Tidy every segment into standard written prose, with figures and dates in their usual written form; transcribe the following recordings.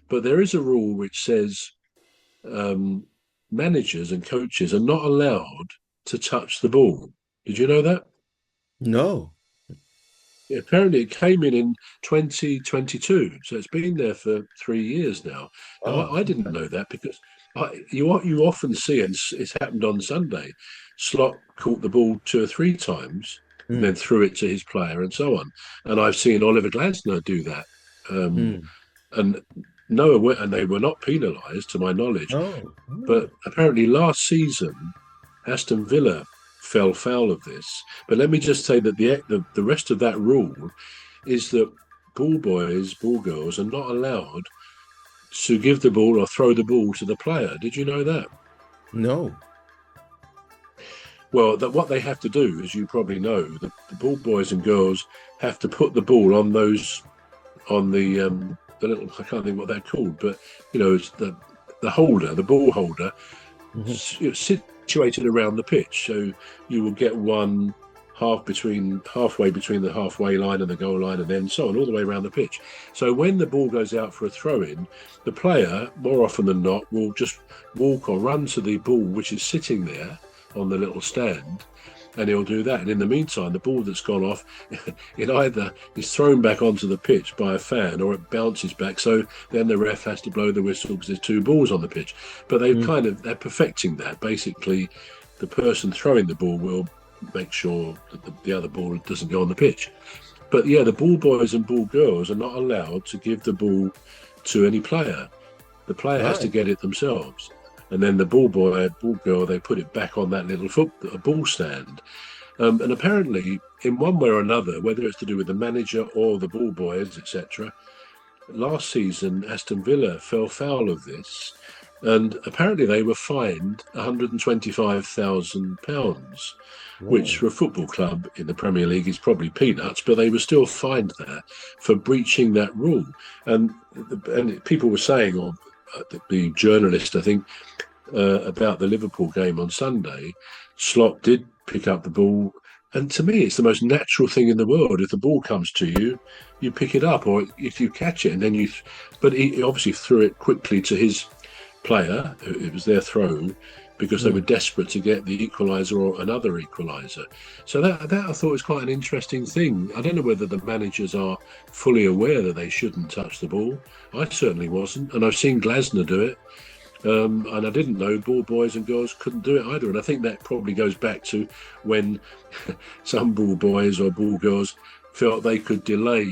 But there is a rule which says um, managers and coaches are not allowed to touch the ball. Did you know that? No. Apparently, it came in 2022, so it's been there for 3 years now. Now, Oh, I didn't know that because you often see, and it's happened on Sunday, Slot caught the ball two or three times and then mm, threw it to his player and so on. And I've seen Oliver Glasner do that. Um, mm. and and they were not penalised to my knowledge. Oh, But apparently, last season, Aston Villa fell foul of this. But let me just say that the rest of that rule is that ball boys, ball girls are not allowed to give the ball or throw the ball to the player. Did you know that? no. Well, that what they have to do, as you probably know, the ball boys and girls have to put the ball on those on the little, I can't think what they're called, but it's the holder, the ball holder, Mhm. situated around the pitch. So you will get one halfway between the halfway line and the goal line, and then so on all the way around the pitch. So when the ball goes out for a throw in, the player more often than not will just walk or run to the ball which is sitting there on the little stand, and he'll do that. And in the meantime, the ball that's gone off, it either is thrown back onto the pitch by a fan or it bounces back. So then the ref has to blow the whistle because there's two balls on the pitch. But Mm. they're perfecting that. Basically, the person throwing the ball will make sure that the other ball doesn't go on the pitch. But yeah, the ball boys and ball girls are not allowed to give the ball to any player. The player has to Right. get it themselves. And then the ball boy, ball girl, they put it back on that little ball stand. And apparently, in one way or another, whether it's to do with the manager or the ball boys, etc., last season Aston Villa fell foul of this, and apparently they were fined £125,000, which Whoa. for a football club in the Premier League is probably peanuts, but they were still fined there for breaching that rule. And people were saying, or the journalist, I think, about the Liverpool game on Sunday, Slot did pick up the ball. And to me, it's the most natural thing in the world. If the ball comes to you, you pick it up, or if you catch it, and then you. But he obviously threw it quickly to his player. It was their throw because they were Mm. desperate to get the equaliser or another equaliser. So that I thought was quite an interesting thing. I don't know whether the managers are fully aware that they shouldn't touch the ball. I certainly wasn't, and I've seen Glasner do it. And I didn't know ball boys and girls couldn't do it either. And I think that probably goes back to when some ball boys or ball girls felt they could delay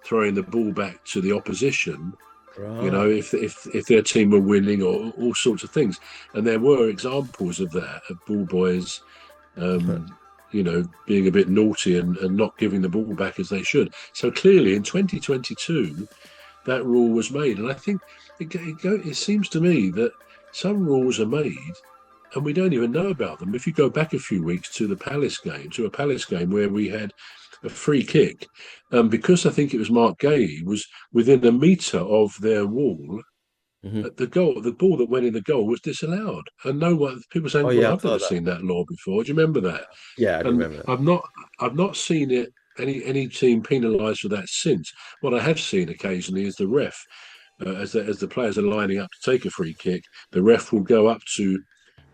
throwing the ball back to the opposition, Right. if their team were winning or all sorts of things. And there were examples of that, of ball boys, being a bit naughty and not giving the ball back as they should. So clearly in 2022, that rule was made. And I think it seems to me that some rules are made and we don't even know about them. If you go back a few weeks to a Palace game where we had a free kick, because I think it was Mark Gay was within a metre of their wall. Hmm. The ball that went in the goal was disallowed, and no one. People Oh, saying, "Well, yeah, I I've never saw that. seen that law before." Do you remember that? Yeah, I do And remember that. I've not seen it any team penalised for that since. What I have seen occasionally is the ref, as the players are lining up to take a free kick, the ref will go up to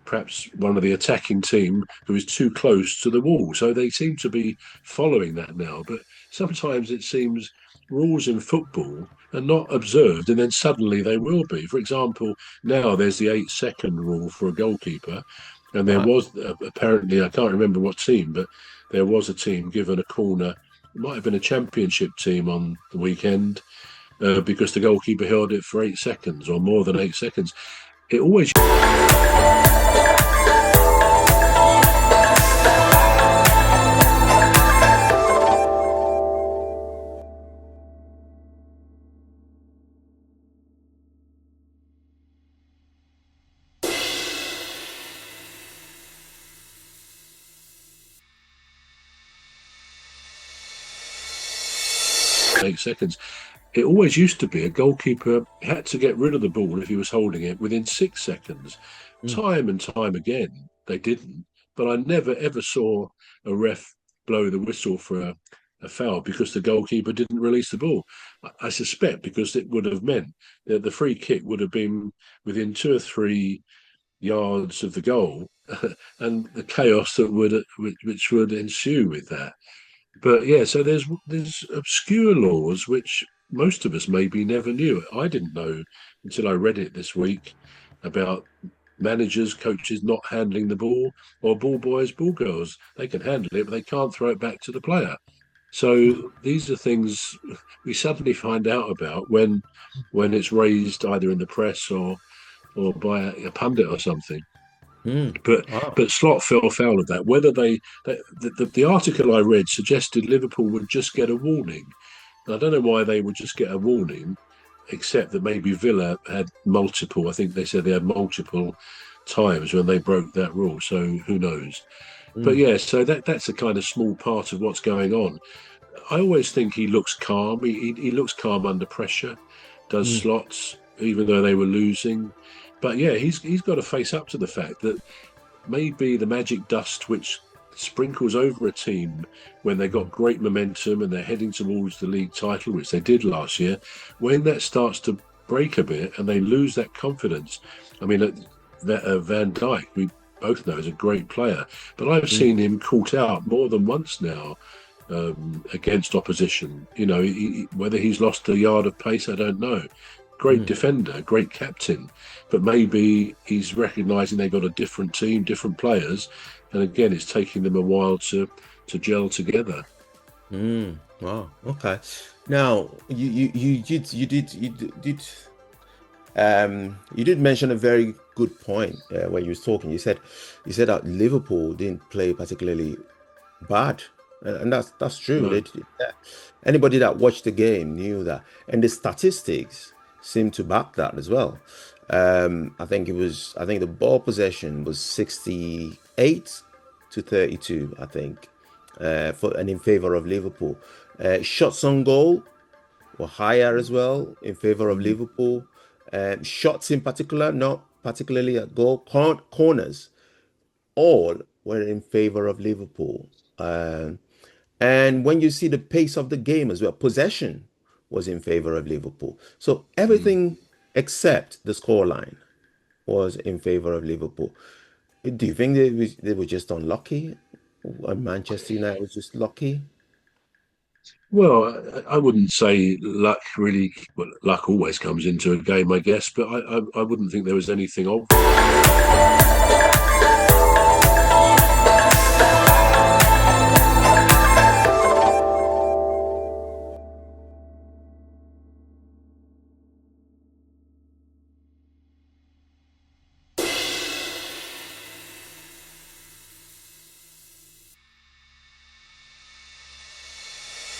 perhaps one of the attacking team who is too close to the wall. So they seem to be following that now. But sometimes it seems rules in football are not observed and then suddenly they will be. For example, now there's the 8-second rule for a goalkeeper. And there Right. was apparently, I can't remember what team, but there was a team given a corner. It might have been a championship team on the weekend because the goalkeeper held it for 8 seconds or more than 8 seconds. It always 8 seconds. It always used to be a goalkeeper had to get rid of the ball if he was holding it within 6 seconds. Mm. Time and time again, they didn't. But I never ever saw a ref blow the whistle for a foul because the goalkeeper didn't release the ball. I suspect because it would have meant that the free kick would have been within 2 or 3 yards of the goal, and the chaos that would which would ensue with that. But yeah, so there's obscure laws which most of us maybe never knew. I didn't know until I read it this week about managers, coaches not handling the ball, or ball boys, ball girls. They can handle it, but they can't throw it back to the player. So these are things we suddenly find out about when it's raised either in the press or by a pundit or something. But Wow. but Slot fell foul of that. Whether the article I read suggested Liverpool would just get a warning. And I don't know why they would just get a warning, except that maybe Villa had multiple. I think they said they had multiple times when they broke that rule. So who knows? But Mm, yeah, so that's a kind of small part of what's going on. I always think he looks calm. He looks calm under pressure. Does mm, Slots even though they were losing. But yeah, he's got to face up to the fact that maybe the magic dust which sprinkles over a team when they got great momentum and they're heading towards the league title, which they did last year, when that starts to break a bit and they lose that confidence. I mean, Van Dijk, we both know, is a great player, but I've mm, seen him caught out more than once now against opposition. Whether he's lost a yard of pace, I don't know. Great mm. defender, great captain, but maybe he's recognising they've got a different team, different players, and again, it's taking them a while to gel together. Wow. Okay. Now you did mention a very good point when you was talking. You said that Liverpool didn't play particularly bad, and that's true. No. Anybody that watched the game knew that, and the statistics seem to back that as well. I think the ball possession was 68 to 32. I think in favor of Liverpool. Shots on goal were higher as well in favor of Mm. Liverpool. Shots in particular, not particularly at goal, corners, all were in favor of Liverpool. Um, and when you see the pace of the game as well, possession was in favor of Liverpool. So Mm. everything except the scoreline was in favor of Liverpool. Do you think they were just unlucky? Or Manchester United was just lucky? Well, I wouldn't say luck really. Well, luck always comes into a game, I guess, but I wouldn't think there was anything obvious.